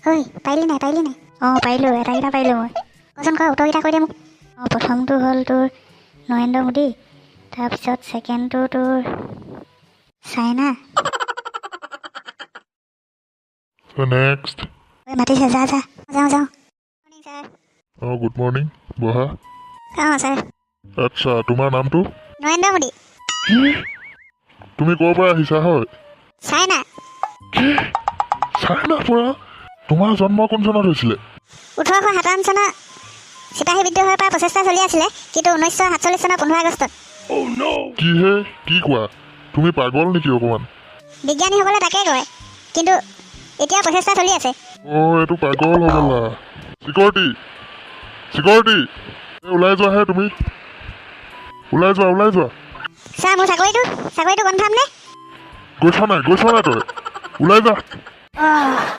ঐ পাৰিলি নাই অঁ পাৰিলোঁ এটাকেইটা পাৰিলোঁ মই কচোন ক উত্তৰকেইটা কৈ দে মোক অঁ প্ৰথমটো হ'ল তোৰ নৰেন্দ্ৰ মোদী তাৰপিছত ছেকেণ্ডটো তোৰ চাইনা নেক্সট ঐ মাতিছে যা যাওঁ মৰ্ণিং ছাৰ গুড মৰ্ণিং বহা অঁ ছাৰ আচ্ছা তোমাৰ নামটো নৰেন্দ্ৰ মোদী কি তুমি ক'ৰ পৰা আহিছা হয় চাইনা কি চাইনাৰ পৰা তোমাৰ জন্ম কোন চনত হৈছিলে 1857 চনৰ চিপাহী বিদ্ৰোহৰ পৰা প্ৰচেষ্টা চলি আছিলে কিন্তু 1947 চনৰ 15 আগষ্টত কি হে কি কোৱা তুমি পাগল নেকি অকণমান বিজ্ঞানীসকলে তাকে কয় কিন্তু এতিয়া প্ৰচেষ্টা চলি আছে এইটো পাগল হ'বলা চিকিউৰিটি ওলাই যোৱাহে তুমি ওলাই যোৱা ছাৰ মোৰ চাকৰিটো কনফাৰ্ম নে গৈছ নাই তই ওলাই যা